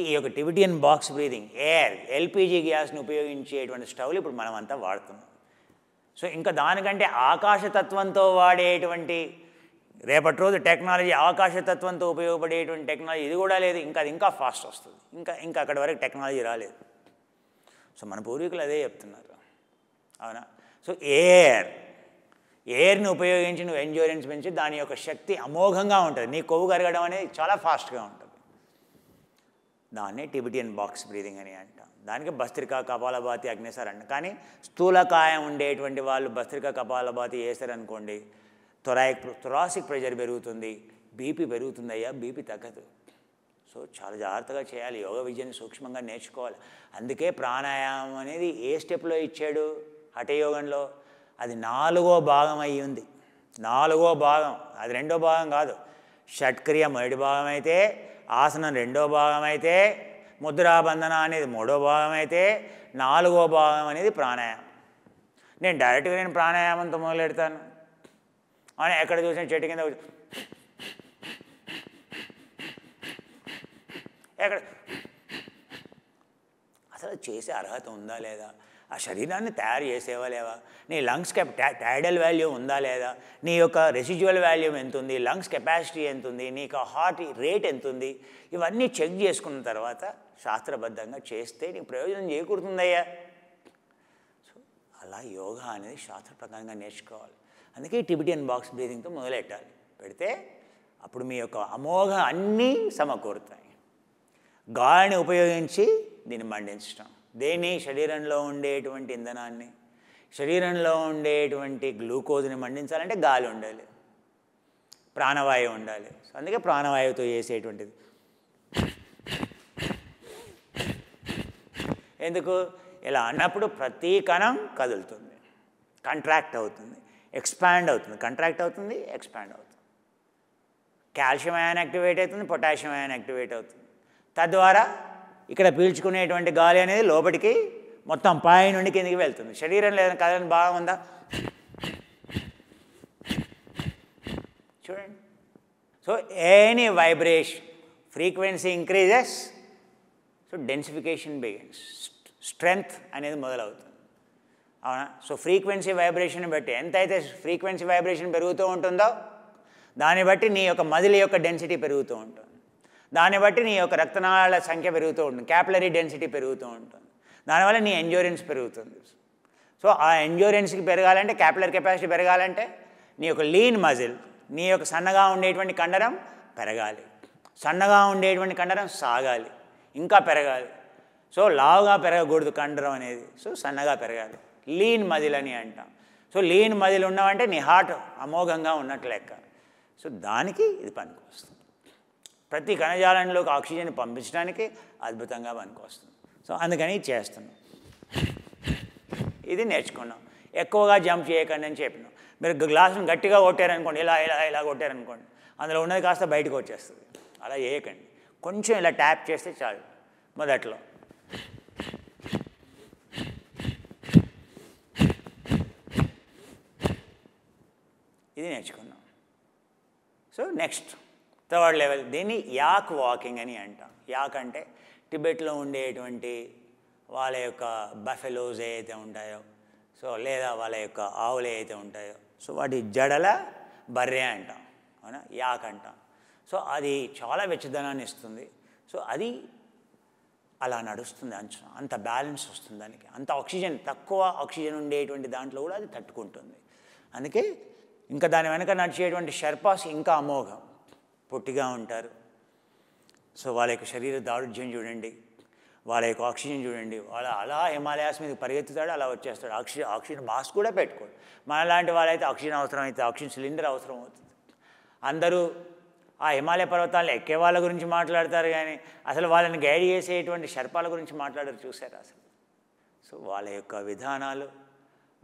ఈ యొక్క Tibetan box breathing air LPG గ్యాస్ని ఉపయోగించేటువంటి స్టవ్లు ఇప్పుడు మనం అంతా వాడుతున్నాం. సో ఇంకా దానికంటే ఆకాశతత్వంతో వాడేటువంటి రేపటి రోజు టెక్నాలజీ ఆకాశతత్వంతో ఉపయోగపడేటువంటి టెక్నాలజీ ఇది కూడా లేదు. ఇంకా అది ఇంకా ఫాస్ట్ వస్తుంది. ఇంకా అక్కడి వరకు టెక్నాలజీ రాలేదు. సో మన పూర్వీకులు అదే చెప్తున్నారు, అవునా? సో ఎయిర్ని ఉపయోగించి నువ్వు ఎండ్యూరెన్స్ పెంచి దాని యొక్క శక్తి అమోఘంగా ఉంటుంది. నీ కొవ్వు కరగడం అనేది చాలా ఫాస్ట్గా ఉంటుంది. దాన్నే టిబెటియన్ బాక్స్ బ్రీదింగ్ అని అంటాం. దానికి భస్త్రికా కపాలభాతి అగ్నిసార్ అంట. కానీ స్థూలకాయం ఉండేటువంటి వాళ్ళు భస్త్రికా కపాలభాతి చేశారనుకోండి, థొరాసిక్ ప్రెషర్ పెరుగుతుంది, బీపీ పెరుగుతుంది. అయ్యా బీపీ తగ్గదు. సో చాలా జాగ్రత్తగా చేయాలి. యోగ విద్యని సూక్ష్మంగా నేర్చుకోవాలి. అందుకే ప్రాణాయామం అనేది ఏ స్టెప్లో ఇచ్చాడు హఠయోగంలో? అది 4వ భాగం అయి ఉంది. 4వ భాగం, అది 2వ భాగం కాదు. షట్క్రియ మొదటి భాగం అయితే, ఆసనం 2వ భాగం అయితే, ముద్రాబంధన అనేది 3వ భాగం అయితే, 4వ భాగం అనేది ప్రాణాయామం. నేను డైరెక్ట్గా ప్రాణాయామంతో మొదలెడతాను అని ఎక్కడ చూసిన చెట్టు కింద ఎక్కడ అసలు చేసే అర్హత ఉందా లేదా? ఆ శరీరాన్ని తయారు చేసేవా లేవా? నీ లంగ్స్కి టైడల్ వాల్యూ ఉందా లేదా? నీ యొక్క రెసిడ్యువల్ వాల్యూ ఎంత ఉంది? లంగ్స్ కెపాసిటీ ఎంత ఉంది? నీకు హార్ట్ రేట్ ఎంత ఉంది? ఇవన్నీ చెక్ చేసుకున్న తర్వాత శాస్త్రబద్ధంగా చేస్తే నీకు ప్రయోజనం చేకూరుతుందయ్యా. సో అలా యోగా అనేది శాస్త్రప్రకారంగా నేర్చుకోవాలి. అందుకే టిబెటియన్ బాక్స్ బ్రీదింగ్తో మొదలెట్టాలి. పెడితే అప్పుడు మీ యొక్క అమోఘ అన్నీ సమకూరుతాయి. గాలిని ఉపయోగించి దీన్ని మండించడం. దేన్ని? శరీరంలో ఉండేటువంటి ఇంధనాన్ని, శరీరంలో ఉండేటువంటి గ్లూకోజ్ని మండించాలంటే గాలి ఉండాలి, ప్రాణవాయువు ఉండాలి. అందుకే ప్రాణవాయువుతో చేసేటువంటిది. ఎందుకు? ఇలా అన్నప్పుడు ప్రతి కణం కదులుతుంది, కంట్రాక్ట్ అవుతుంది, ఎక్స్పాండ్ అవుతుంది, కంట్రాక్ట్ అవుతుంది, ఎక్స్పాండ్ అవుతుంది. కాల్షియం అయాన్ యాక్టివేట్ అవుతుంది, పొటాషియం అయాన్ యాక్టివేట్ అవుతుంది. తద్వారా ఇక్కడ పీల్చుకునేటువంటి గాలి అనేది లోపలికి మొత్తం పై నుండి కిందికి వెళ్తుంది. శరీరంలో ఏదైనా కదలని భాగం ఉందా? చూడండి. So any vibration frequency increases, so densification begins, strength అనేది మొదలవుతుంది, అవునా? సో ఫ్రీక్వెన్సీ వైబ్రేషన్ బట్టి ఎంతైతే ఫ్రీక్వెన్సీ వైబ్రేషన్ పెరుగుతూ ఉంటుందో దాన్ని బట్టి నీ యొక్క మజిల్ యొక్క డెన్సిటీ పెరుగుతూ ఉంటుంది. దాన్ని బట్టి నీ యొక్క రక్తనాళాల సంఖ్య పెరుగుతూ ఉంటుంది, క్యాపిలరీ డెన్సిటీ పెరుగుతూ ఉంటుంది. దానివల్ల నీ ఎండ్యూరెన్స్ పెరుగుతుంది. సో ఆ ఎండ్యూరెన్స్కి పెరగాలంటే, క్యాపిలరీ కెపాసిటీ పెరగాలంటే నీ యొక్క లీన్ మజిల్, నీ యొక్క సన్నగా ఉండేటువంటి కండరం పెరగాలి, సన్నగా ఉండేటువంటి కండరం సాగాలి, ఇంకా పెరగాలి. సో లావుగా పెరగకూడదు కండరం అనేది, సో సన్నగా పెరగాలి. లీన్ మజిల్ అని అంటాం. సో లీన్ మజిల్ ఉన్నామంటే నీ హార్ట్ అమోఘంగా ఉన్నట్లు లెక్క. సో దానికి ఇది పనికొస్తుంది. ప్రతి కణజాలంలోకి ఆక్సిజన్ పంపించడానికి అద్భుతంగా పనికొస్తుంది. సో అందుకని చేస్తున్నాం, ఇది నేర్చుకున్నాం. ఎక్కువగా జంప్ చేయకండి అని చెప్పినాం. మీరు గ్లాసును గట్టిగా కొట్టారనుకోండి, ఇలా ఇలా ఇలా కొట్టారనుకోండి, అందులో ఉన్నది కాస్త బయటకు వచ్చేస్తుంది. అలా చేయకండి. కొంచెం ఇలా ట్యాప్ చేస్తే చాలు. మొదట్లో ఇది నేర్చుకున్నాం. సో నెక్స్ట్ థర్డ్ లెవెల్, దీన్ని యాక్ వాకింగ్ అని అంటాం. యాక్ అంటే టిబెట్లో ఉండేటువంటి వాళ్ళ యొక్క బఫెలోస్ ఏవైతే ఉంటాయో, సో లేదా వాళ్ళ యొక్క ఆవులు ఏవైతే ఉంటాయో, సో వాటి జడల బర్రె అంటాం, అవునా? యాక్ అంటాం. సో అది చాలా వెచ్చదనాన్ని ఇస్తుంది. సో అది అలా నడుస్తుంది, అంత బ్యాలెన్స్ వస్తుంది దానికి. అంత ఆక్సిజన్, తక్కువ ఆక్సిజన్ ఉండేటువంటి దాంట్లో కూడా అది తట్టుకుంటుంది. అందుకే ఇంకా దాని వెనక నడిచేటువంటి షెర్పాస్ ఇంకా అమోఘం, పొట్టిగా ఉంటారు. సో వాళ్ళ యొక్క శరీర దారుఢ్యం చూడండి, వాళ్ళ యొక్క ఆక్సిజన్ చూడండి. వాళ్ళ అలా హిమాలయాస్ మీద పరిగెత్తుతాడు, అలా వచ్చేస్తాడు. ఆక్సిజన్ మాస్క్ కూడా పెట్టుకోడు. మనలాంటి వాళ్ళైతే ఆక్సిజన్ అవసరం అయితే ఆక్సిజన్ సిలిండర్ అవసరం అవుతుంది. అందరూ ఆ హిమాలయ పర్వతాలను ఎక్కే వాళ్ళ గురించి మాట్లాడతారు, కానీ అసలు వాళ్ళని గైడ్ చేసేటువంటి షర్పాల గురించి మాట్లాడారు, చూశారు అసలు. సో వాళ్ళ యొక్క విధానాలు,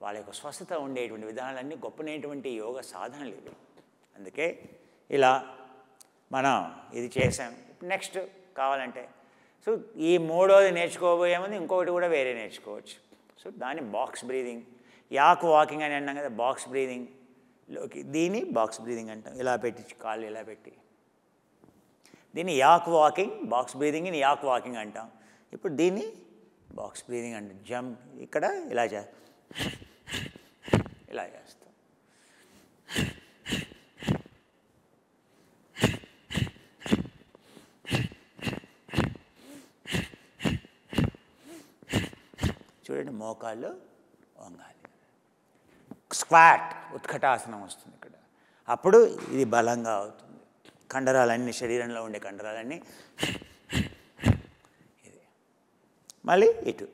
వాళ్ళ యొక్క స్వస్థత ఉండేటువంటి విధానాలన్నీ గొప్పనేటువంటి యోగ సాధనలు ఇవి. అందుకే ఇలా మనం ఇది చేసాం. నెక్స్ట్ కావాలంటే సో ఈ మూడోది నేర్చుకోబోయే ముందు ఇంకొకటి కూడా వేరే నేర్చుకోవచ్చు. సో దాన్ని బాక్స్ బ్రీదింగ్, యాక్ వాకింగ్ అని అన్నాం కదా, బాక్స్ బ్రీదింగ్లోకి దీన్ని బాక్స్ బ్రీదింగ్ అంటాం. ఇలా పెట్టి కాళ్ళు ఇలా పెట్టి దీన్ని యాక్ వాకింగ్, బాక్స్ బ్రీదింగ్ని యాక్ వాకింగ్ అంటాం. ఇప్పుడు దీన్ని బాక్స్ బ్రీదింగ్ అంటాం. జంప్ ఇక్కడ ఇలా ఇలా చేస్తాం. చూడండి, మోకాళ్ళు వంగాలి. స్క్వాట్, ఉత్కటాసనం వస్తుంది ఇక్కడ. అప్పుడు ఇది బలంగా అవుతుంది. కండరాలన్నీ, శరీరంలో ఉండే కండరాలన్నీ ఇది మళ్ళీ ఇటు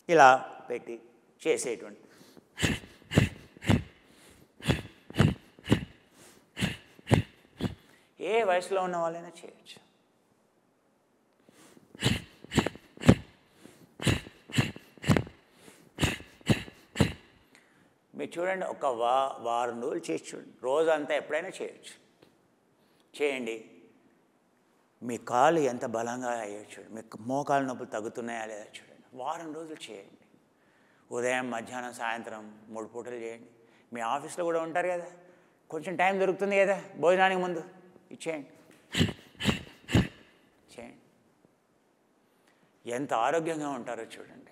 ఇలా పెట్టి చేసేటువంటి ఏ వయసులో ఉన్న వాళ్ళైనా చేయొచ్చు. మీరు చూడండి, ఒక వారం రోజులు చేసి చూడండి. రోజంతా ఎప్పుడైనా చేయొచ్చు. చేయండి, మీ కాలు ఎంత బలంగా అయ్యో చూడండి. మీకు మోకాలు నొప్పులు తగ్గుతున్నాయా లేదా చూడండి. వారం రోజులు చేయండి. ఉదయం, మధ్యాహ్నం, సాయంత్రం 3 పూటలు చేయండి. మీ ఆఫీస్లో కూడా ఉంటారు కదా, కొంచెం టైం దొరుకుతుంది కదా భోజనానికి ముందు, ఇచ్చేయండి, చేయండి. ఎంత ఆరోగ్యంగా ఉంటారో చూడండి.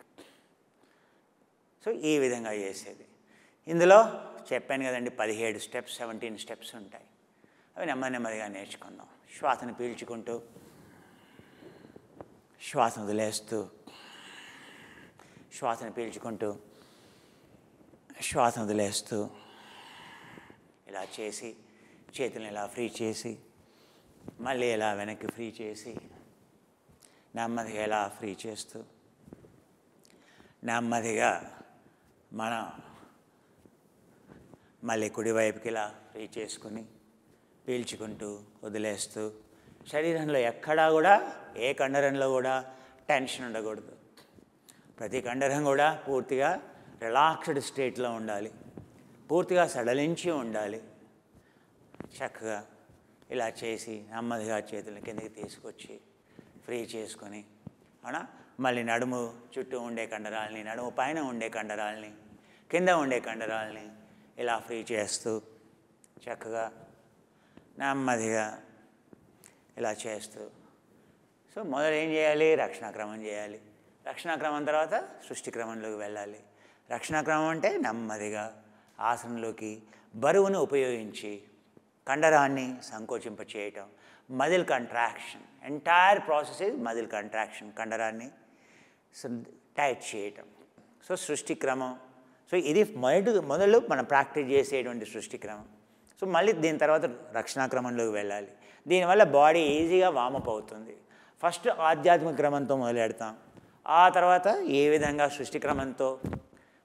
సో ఈ విధంగా చేసేది. ఇందులో చెప్పాను కదండి, 17 స్టెప్స్, 17 స్టెప్స్ ఉంటాయి. అవి నెమ్మదిగా నేర్చుకుందాం. శ్వాసను పీల్చుకుంటూ, శ్వాసను వదిలేస్తూ, శ్వాసను పీల్చుకుంటూ, శ్వాసను వదిలేస్తూ ఇలా చేసి, చేతులను ఇలా ఫ్రీ చేసి, మళ్ళీ ఇలా వెనక్కి ఫ్రీ చేసి, నెమ్మదిగా ఇలా ఫ్రీ చేస్తూ, నెమ్మదిగా మనం మళ్ళీ కుడివైపుకి ఇలా ఫ్రీ చేసుకుని, పీల్చుకుంటూ వదిలేస్తూ, శరీరంలో ఎక్కడా కూడా, ఏ కండరంలో కూడా టెన్షన్ ఉండకూడదు. ప్రతి కండరం కూడా పూర్తిగా రిలాక్స్డ్ స్టేట్లో ఉండాలి, పూర్తిగా సడలించి ఉండాలి. చక్కగా ఇలా చేసి నెమ్మదిగా చేతుల కిందకి తీసుకొచ్చి ఫ్రీ చేసుకొని, అవునా, మళ్ళీ నడుము చుట్టూ ఉండే కండరాలని, నడుము పైన ఉండే కండరాలని, కింద ఉండే కండరాలని ఇలా ఫ్రీ చేస్తూ చక్కగా నెమ్మదిగా ఇలా చేస్తూ. సో మొదలు ఏం చేయాలి? రక్షణాక్రమం చేయాలి. రక్షణాక్రమం తర్వాత సృష్టిక్రమంలోకి వెళ్ళాలి. రక్షణాక్రమం అంటే నెమ్మదిగా ఆసనంలోకి బరువును ఉపయోగించి కండరాన్ని సంకోచింప చేయటం. Muscle contraction, entire process is muscle contraction, కండరాన్ని టైట్ చేయటం. సో సృష్టిక్రమం. సో ఇది మొదలు మనం ప్రాక్టీస్ చేసేటువంటి సృష్టిక్రమం. సో మళ్ళీ దీని తర్వాత రక్షణాక్రమంలోకి వెళ్ళాలి. దీనివల్ల బాడీ ఈజీగా వామప్ అవుతుంది. ఫస్ట్ ఆధ్యాత్మిక క్రమంతో మొదలెడతాం. ఆ తర్వాత ఏ విధంగా సృష్టిక్రమంతో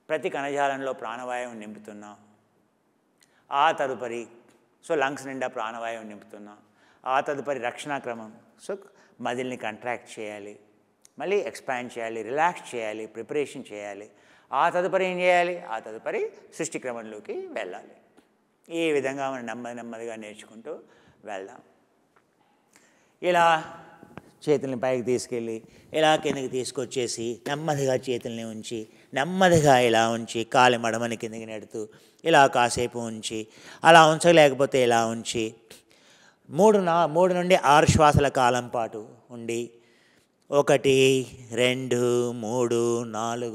ప్రతి కణజాలంలో ప్రాణవాయువు నింపుతున్నాం. ఆ తదుపరి సో లంగ్స్ నిండా ప్రాణవాయువు నింపుతున్నాం. ఆ తదుపరి రక్షణాక్రమం. సో మజిల్ని కంట్రాక్ట్ చేయాలి, మళ్ళీ ఎక్స్పాండ్ చేయాలి, రిలాక్స్ చేయాలి, ప్రిపరేషన్ చేయాలి. ఆ తదుపరి ఏం చేయాలి? ఆ తదుపరి సృష్టిక్రమంలోకి వెళ్ళాలి. ఈ విధంగా మనం నెమ్మదిగా నేర్చుకుంటూ వెళ్దాం. ఇలా చేతుల్ని పైకి తీసుకెళ్ళి ఇలా కిందకి తీసుకొచ్చేసి నెమ్మదిగా చేతుల్ని ఉంచి, నెమ్మదిగా ఇలా ఉంచి, కాలి మడమని కిందకి నెడుతూ ఇలా కాసేపు ఉంచి, అలా ఉంచలేకపోతే ఇలా ఉంచి 3 నుండి 6 శ్వాసల కాలం పాటు ఉండి 1, 2, 3, 4,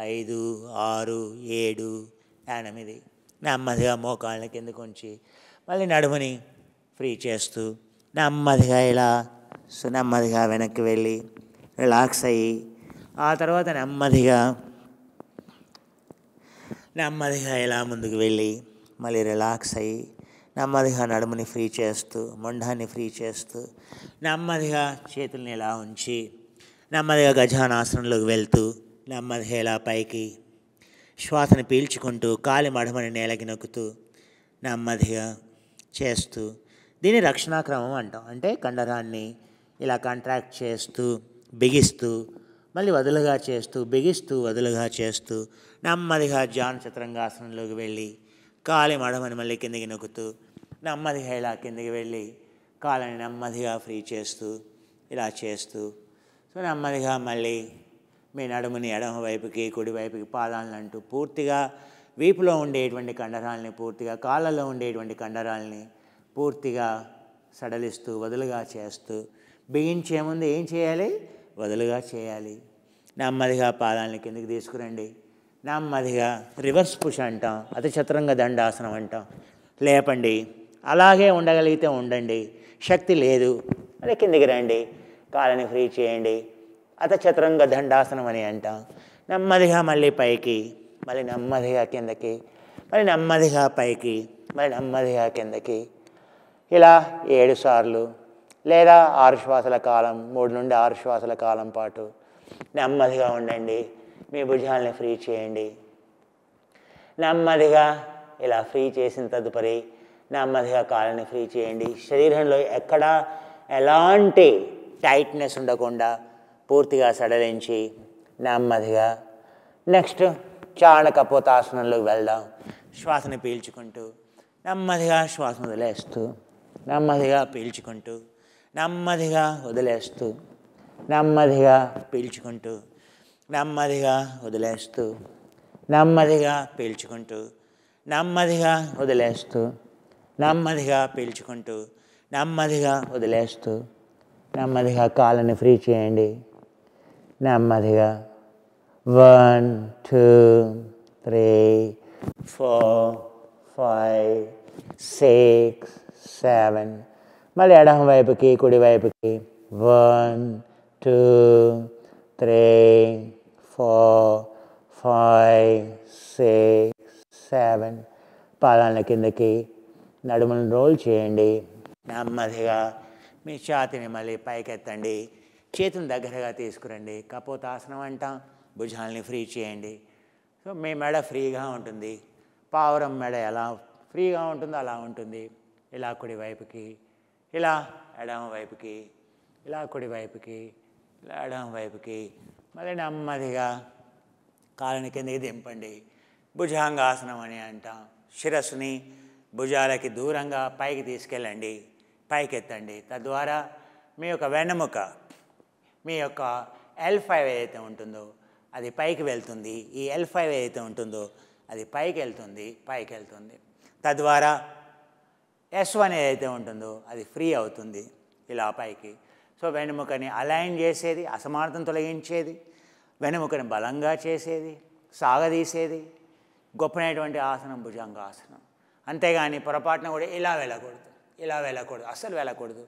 5, 6, 7, 8 నెమ్మదిగా మోకాళ్ళ కిందకు ఉంచి మళ్ళీ నడుముని ఫ్రీ చేస్తూ నెమ్మదిగా ఇలా నెమ్మదిగా వెనక్కి వెళ్ళి రిలాక్స్ అయ్యి, ఆ తర్వాత నెమ్మదిగా ఇలా ముందుకు వెళ్ళి మళ్ళీ రిలాక్స్ అయ్యి నెమ్మదిగా నడుముని ఫ్రీ చేస్తూ, మొండాన్ని ఫ్రీ చేస్తూ, నెమ్మదిగా చేతుల్ని ఇలా ఉంచి నెమ్మదిగా గజానాసనంలోకి వెళ్తూ నెమ్మదిగా ఇలా పైకి శ్వాసను పీల్చుకుంటూ కాలి మడమని నేలకి నొక్కుతూ నెమ్మదిగా చేస్తూ, దీన్ని రక్షణాక్రమం అంటాం. అంటే కండరాన్ని ఇలా కాంట్రాక్ట్ చేస్తూ బిగిస్తూ మళ్ళీ వదులుగా చేస్తూ, బిగిస్తూ వదులుగా చేస్తూ నెమ్మదిగా జాన్ చతురంగాసనంలోకి వెళ్ళి కాలి మడమని మళ్ళీ కిందికి నొక్కుతూ నెమ్మదిగా ఇలా కిందికి వెళ్ళి కాళ్ళని నెమ్మదిగా ఫ్రీ చేస్తూ ఇలా చేస్తూ, సో నెమ్మదిగా మళ్ళీ మీ నడుముని ఎడమ వైపుకి కుడివైపుకి పాదాలను అంటూ పూర్తిగా వీపులో ఉండేటువంటి కండరాలని, పూర్తిగా కాళ్ళలో ఉండేటువంటి కండరాలని పూర్తిగా సడలిస్తూ వదులుగా చేస్తూ, బిగించే ముందు ఏం చేయాలి? వదులుగా చేయాలి. నెమ్మదిగా పాదాలని కిందకి తీసుకురండి. నెమ్మదిగా రివర్స్ పుష్ అంటాం, అతి చతురంగ దండాసనం అంటాం. లేపండి. అలాగే ఉండగలిగితే ఉండండి, శక్తి లేదు అదే కిందికి రండి, కాళ్ళని ఫ్రీ చేయండి. అతి చతురంగ దండాసనం అని అంటాం. నెమ్మదిగా మళ్ళీ పైకి, మళ్ళీ నెమ్మదిగా కిందకి, మళ్ళీ నెమ్మదిగా పైకి, మళ్ళీ నెమ్మదిగా కిందకి. ఇలా 7 సార్లు లేదా 6 శ్వాసల కాలం, 3 నుండి 6 శ్వాసల కాలం పాటు నెమ్మదిగా ఉండండి. మీ భుజాలని ఫ్రీ చేయండి. నెమ్మదిగా ఇలా ఫ్రీ చేసిన తదుపరి నెమ్మదిగా కాళ్ళని ఫ్రీ చేయండి. శరీరంలో ఎక్కడా ఎలాంటి టైట్నెస్ ఉండకుండా పూర్తిగా సడలించి నెమ్మదిగా నెక్స్ట్ చాణకపోతాసనంలోకి వెళ్దాం. శ్వాసని పీల్చుకుంటూ నెమ్మదిగా శ్వాసను వదిలేస్తూ, నెమ్మదిగా పీల్చుకుంటూ, నెమ్మదిగా వదిలేస్తూ, నెమ్మదిగా పీల్చుకుంటూ, నెమ్మదిగా వదిలేస్తూ, నెమ్మదిగా పీల్చుకుంటూ, నెమ్మదిగా వదిలేస్తూ, నెమ్మదిగా పీల్చుకుంటూ, నెమ్మదిగా వదిలేస్తూ, నెమ్మదిగా కాళ్ళని ఫ్రీ చేయండి. నెమ్మదిగా 1 2 3 4 5 6 7 మళ్ళీ ఎడమ వైపుకి కుడి వైపుకి 1 2 3 4 5 6 7 పాదాల కిందకి నడుములను రోల్ చేయండి. నెమ్మదిగా మీ ఛాతీని మళ్ళీ పైకెత్తండి. చేతులను దగ్గరగా తీసుకురండి. కపోతాసనం అంటాం. భుజాలని ఫ్రీ చేయండి. సో మీ మెడ ఫ్రీగా ఉంటుంది. పావురం మెడ ఎలా ఫ్రీగా ఉంటుందో అలా ఉంటుంది. ఇలా కుడి వైపుకి, ఇలా ఎడమ వైపుకి, ఇలా కుడి వైపుకి, ఇలా ఎడమ వైపుకి, మళ్ళీ నెమ్మదిగా కాళ్ళని కిందకి దింపండి. భుజంగాసనం అని అంటాం. శిరస్సుని భుజాలకి దూరంగా పైకి తీసుకెళ్ళండి, పైకెత్తండి. తద్వారా మీ యొక్క వెన్నెముక, మీ యొక్క L5 ఏదైతే ఉంటుందో అది పైకి వెళ్తుంది. ఈ L5 ఏదైతే ఉంటుందో అది పైకి వెళ్తుంది, పైకి వెళ్తుంది. తద్వారా S1 ఏదైతే ఉంటుందో అది ఫ్రీ అవుతుంది ఇలా పైకి. సో వెన్నెముకని అలైన్ చేసేది, అసమానతను తొలగించేది, వెన్నెముకని బలంగా చేసేది, సాగదీసేది గొప్పనైనటువంటి ఆసనం భుజంగాసనం. అంతేగాని పొరపాటున కూడా ఇలా వెళ్ళకూడదు, ఇలా వెళ్ళకూడదు, అస్సలు వెళ్ళకూడదు.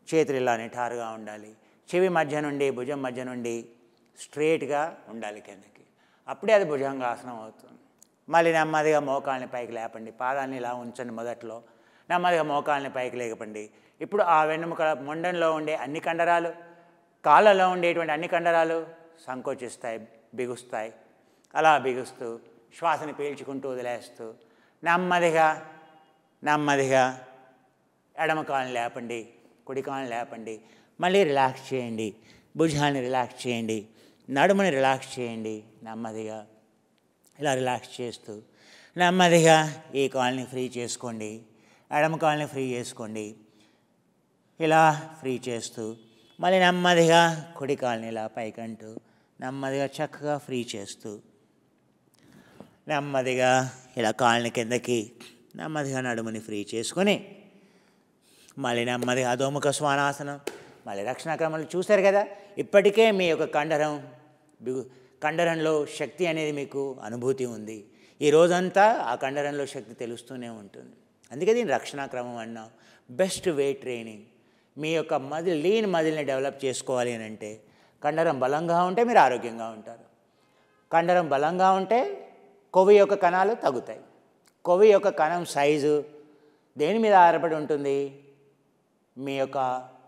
చేతులు ఇలా నిటారుగా ఉండాలి. చెవి మధ్య నుండి భుజం మధ్య నుండి స్ట్రేట్గా ఉండాలి కిందకి. అప్పుడే అది భుజంగాసనం అవుతుంది. మళ్ళీ నెమ్మదిగా మోకాళ్ళని పైకి లేపండి. పాదాన్ని ఇలా ఉంచండి. మొదట్లో నెమ్మదిగా మోకాళ్ళని పైకి లేపండి. ఇప్పుడు ఆ వెన్నెముక మొండంలో ఉండే అన్ని కండరాలు, కాళ్ళలో ఉండేటువంటి అన్ని కండరాలు సంకోచిస్తాయి, బిగుస్తాయి. అలా బిగుస్తూ శ్వాసని పీల్చుకుంటూ వదిలేస్తూ నెమ్మదిగా నెమ్మదిగా ఎడమ కాళ్ళని లేపండి, కుడి కాళ్ళని లేపండి. మళ్ళీ రిలాక్స్ చేయండి. భుజాన్ని రిలాక్స్ చేయండి, నడుముని రిలాక్స్ చేయండి. నెమ్మదిగా ఇలా రిలాక్స్ చేస్తూ నెమ్మదిగా ఈ కాళ్ళని ఫ్రీ చేసుకోండి, ఎడమ కాళ్ళని ఫ్రీ చేసుకోండి. ఇలా ఫ్రీ చేస్తూ మళ్ళీ నెమ్మదిగా కుడి కాళ్ళని ఇలా పైకంటూ నెమ్మదిగా చక్కగా ఫ్రీ చేస్తూ నెమ్మదిగా ఇలా కాళ్ళని కిందకి నెమ్మదిగా నడుముని ఫ్రీ చేసుకొని మళ్ళీ నెమ్మదిగా అధోముఖ శ్వానాసనం. మళ్ళీ రక్షణాక్రమాలు చూశారు కదా. ఇప్పటికే మీ యొక్క కండరంలో శక్తి అనేది మీకు అనుభూతి ఉంది. ఈ రోజంతా ఆ కండరంలో శక్తి తెలుస్తూనే ఉంటుంది. అందుకే దీన్ని రక్షణాక్రమం అన్నాం. Best weight training. మీ యొక్క లీన్ మజిల్ని డెవలప్ చేసుకోవాలి అని అంటే కండరం బలంగా ఉంటే మీరు ఆరోగ్యంగా ఉంటారు. కండరం బలంగా ఉంటే కొవ్వు యొక్క కణాలు తగ్గుతాయి. కొవ్వు యొక్క కణం సైజు దేని మీద ఆధారపడి ఉంటుంది? మీ యొక్క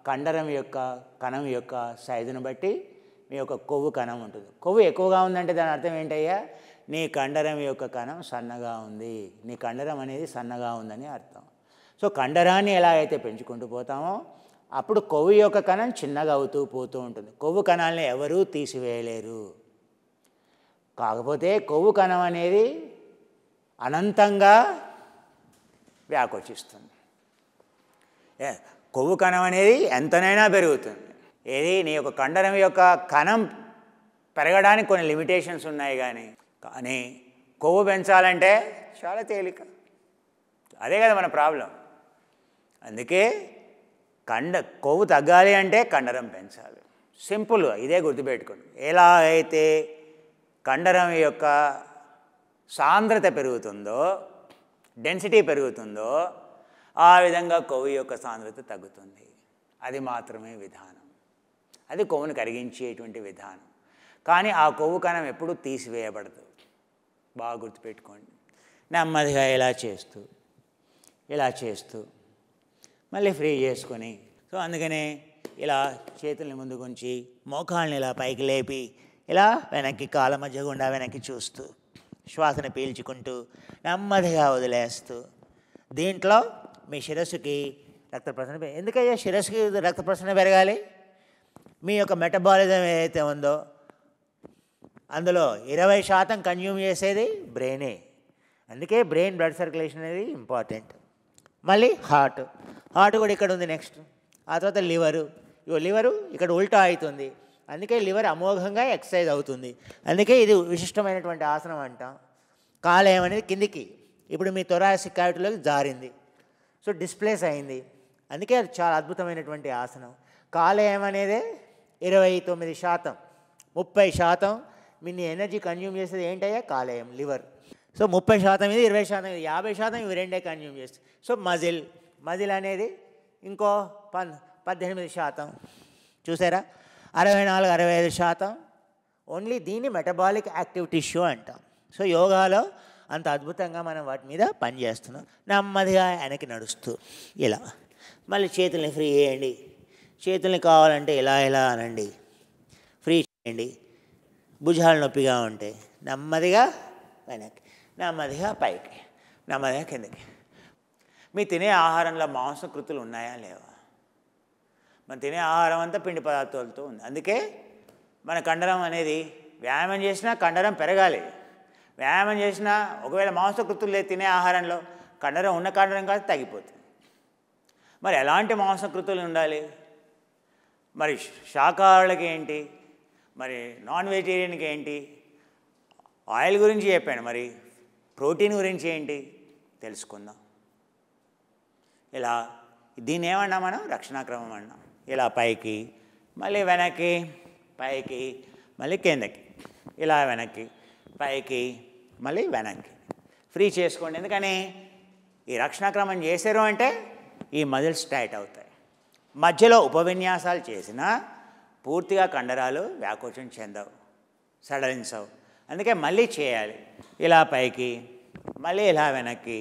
కండరం యొక్క కణం యొక్క సైజును బట్టి మీ యొక్క కొవ్వు కణం ఉంటుంది. కొవ్వు ఎక్కువగా ఉందంటే దాని అర్థం ఏంటయ్యా? నీ కండరం యొక్క కణం సన్నగా ఉంది, నీ కండరం అనేది సన్నగా ఉందని అర్థం. సో కండరాన్ని ఎలా అయితే పెంచుకుంటూ పోతామో అప్పుడు కొవ్వు యొక్క కణం చిన్నగా అవుతూ పోతూ ఉంటుంది. కొవ్వు కణాలని ఎవరూ తీసివేయలేరు. కాకపోతే కొవ్వు కణం అనేది అనంతంగా వ్యాకోచిస్తుంది. కొవ్వు కణం అనేది ఎంతనైనా పెరుగుతుంది. ఏది నీ యొక్క కండరం యొక్క కణం పెరగడానికి కొన్ని లిమిటేషన్స్ ఉన్నాయి. కానీ కొవ్వు పెంచాలంటే చాలా తేలిక. అదే కదా మన ప్రాబ్లం. అందుకే కొవ్వు తగ్గాలి అంటే కండరం పెంచాలి. సింపుల్, ఇదే గుర్తుపెట్టుకోండి. ఎలా అయితే కండరం యొక్క సాంద్రత పెరుగుతుందో, డెన్సిటీ పెరుగుతుందో, ఆ విధంగా కొవ్వు యొక్క సాంద్రత తగ్గుతుంది. అది మాత్రమే విధానం. అది కొవ్వును కరిగించేటువంటి విధానం. కానీ ఆ కొవ్వు కణం ఎప్పుడూ తీసివేయబడదు. బాగా గుర్తుపెట్టుకోండి. నెమ్మదిగా ఇలా చేస్తూ మళ్ళీ ఫ్రీ చేసుకొని, సో అందుకనే ఇలా చేతుల్ని ముందుకుంచి మోకాళ్ళని ఇలా పైకి లేపి ఇలా వెనక్కి కాళ్ళ మధ్య గుండా వెనక్కి చూస్తూ శ్వాసను పీల్చుకుంటూ నెమ్మదిగా వదిలేస్తూ, దీంట్లో మీ శిరస్సుకి రక్త ప్రసరణ ఎందుకయ్యా శిరస్సుకి రక్త ప్రసరణ పెరగాలి? మీ యొక్క మెటబాలిజం ఏదైతే ఉందో అందులో 20% కన్జ్యూమ్ చేసేది బ్రెయినే. అందుకే బ్రెయిన్ బ్లడ్ సర్క్యులేషన్ అనేది ఇంపార్టెంట్. మళ్ళీ హార్ట్ కూడా ఇక్కడ ఉంది. నెక్స్ట్ ఆ తర్వాత లివరు ఇక్కడ ఉల్టా అవుతుంది. అందుకే లివర్ అమోఘంగా ఎక్సర్సైజ్ అవుతుంది. అందుకే ఇది విశిష్టమైనటువంటి ఆసనం అంటాం. కాలేయం అనేది కిందికి ఇప్పుడు మీ థొరాసిక్ క్యావిటీలోకి జారింది, సో డిస్ప్లేస్ అయింది. అందుకే అది చాలా అద్భుతమైనటువంటి ఆసనం. కాలేయం అనేది 29%, 30% మీ ఎనర్జీ కన్జ్యూమ్ చేసేది ఏంటయ్యా? కాలేయం, లివర్. సో 30% ఇది, 20% ఇది, 50% ఇవి రెండే కన్జ్యూమ్ చేస్తాయి. సో మజిల్ అనేది ఇంకో 18%. చూసారా? 64-65% ఓన్లీ దీన్ని మెటబాలిక్ యాక్టివ్ టిష్యూ అంటాం. సో యోగాలో అంత అద్భుతంగా మనం వాటి మీద పనిచేస్తున్నాం. నెమ్మదిగా వెనక్కి నడుస్తూ ఇలా మళ్ళీ చేతుల్ని ఫ్రీ చేయండి. చేతుల్ని కావాలంటే ఇలా అనండి, ఫ్రీ చేయండి. భుజాలు నొప్పిగా ఉంటే నెమ్మదిగా వెనక్కి, నెమ్మదిగా పైకి, నెమ్మదిగా కిందకి. మీ తినే ఆహారంలో మాంసకృతులు ఉన్నాయా లేవా? మనం తినే ఆహారం అంతా పిండి పదార్థాలతో ఉంది. అందుకే మన కండరం అనేది వ్యాయామం చేసినా కండరం పెరగాలి. వ్యాయామం చేసినా ఒకవేళ మాంసకృతులు లేదు తినే ఆహారంలో, కండరం ఉన్న కండరం కాదు తగ్గిపోతుంది. మరి ఎలాంటి మాంసకృతులు ఉండాలి? మరి శాకాహారులకి ఏంటి, మరి నాన్ వెజిటేరియన్కి ఏంటి? ఆయిల్ గురించి చెప్పాను, మరి ప్రోటీన్ గురించి ఏంటి తెలుసుకుందాం. ఇలా దీన్ని ఏమన్నా మనం రక్షణాక్రమం అన్నాం. ఇలా పైకి మళ్ళీ వెనక్కి, పైకి మళ్ళీ కిందకి, ఇలా వెనక్కి పైకి మళ్ళీ వెనక్కి ఫ్రీ చేసుకోండి. ఎందుకని ఈ రక్షణాక్రమం చేశారు అంటే ఈ మజిల్స్ టైట్ అవుతాయి. మధ్యలో ఉపవిన్యాసాలు చేసినా పూర్తిగా కండరాలు వ్యాకోచం చెందవు, సడలించవు. అందుకే మళ్ళీ చేయాలి. ఇలా పైకి మళ్ళీ ఇలా వెనక్కి,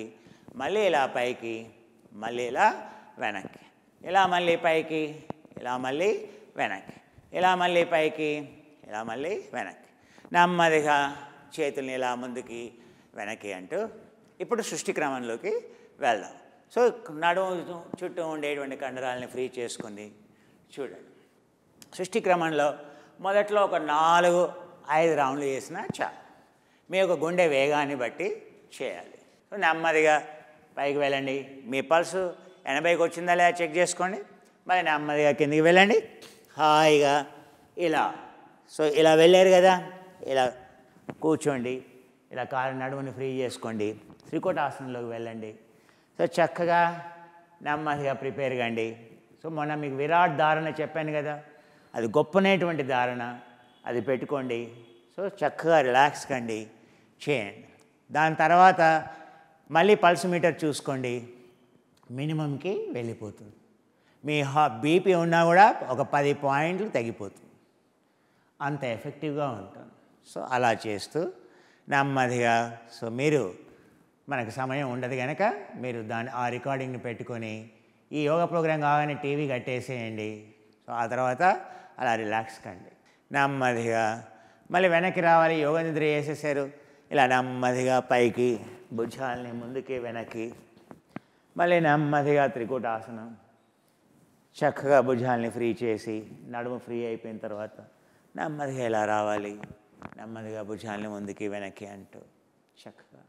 మళ్ళీ ఇలా పైకి మళ్ళీ ఇలా వెనక్కి, ఇలా మళ్ళీ పైకి, ఇలా మళ్ళీ వెనక్కి, ఇలా మళ్ళీ పైకి, ఇలా మళ్ళీ వెనక్కి. నెమ్మదిగా చేతుల్ని ఇలా ముందుకి వెనక్కి అంటూ ఇప్పుడు సృష్టి క్రమంలోకి వెళ్దాం. సో నడుము చుట్టూ ఉండేటువంటి కండరాలని ఫ్రీ చేసుకుంది. చూడండి, సృష్టి క్రమంలో మొదట్లో ఒక 4-5 రౌండ్లు చేసినా చాలు. మీ యొక్క గుండె వేగాన్ని బట్టి చేయాలి. సో నెమ్మదిగా పైకి వెళ్ళండి. మీ పల్సు 80కి వచ్చిందా లేదా చెక్ చేసుకోండి. మరి నెమ్మదిగా కిందికి వెళ్ళండి. హాయిగా ఇలా, సో ఇలా వెళ్ళారు కదా, ఇలా కూర్చోండి. ఇలా కాలు నడుముని ఫ్రీ చేసుకోండి. త్రికోటాసనంలోకి వెళ్ళండి. సో చక్కగా నెమ్మదిగా ప్రిపేర్ కండి. సో మొన్న మీకు విరాట్ ధారణ చెప్పాను కదా, అది గొప్పనేటువంటి ధారణ, అది పెట్టుకోండి. సో చక్కగా రిలాక్స్ కండి, చేయండి. దాని తర్వాత మళ్ళీ పల్స్ మీటర్ చూసుకోండి, మినిమంకి వెళ్ళిపోతుంది. మీ బీపీ ఉన్నా కూడా ఒక 10 పాయింట్లు తగ్గిపోతుంది. అంత ఎఫెక్టివ్గా ఉంటుంది. సో అలా చేస్తూ నెమ్మదిగా, సో మీరు మనకు సమయం ఉండదు కనుక మీరు ఆ రికార్డింగ్ని పెట్టుకొని ఈ యోగా ప్రోగ్రాం కాగానే టీవీ కట్టేసేయండి. సో ఆ తర్వాత అలా రిలాక్స్ కండి. నెమ్మదిగా మళ్ళీ వెనక్కి రావాలి. యోగా నిద్ర చేసేసారు. ఇలా నెమ్మదిగా పైకి, భుజాలని ముందుకి వెనక్కి, మళ్ళీ నెమ్మదిగా త్రికోటాసనం. చక్కగా భుజాలని ఫ్రీ చేసి నడుము ఫ్రీ అయిపోయిన తర్వాత నెమ్మదిగా ఇలా రావాలి. నెమ్మదిగా భుజాలని ముందుకి వెనక్కి అంటూ చక్కగా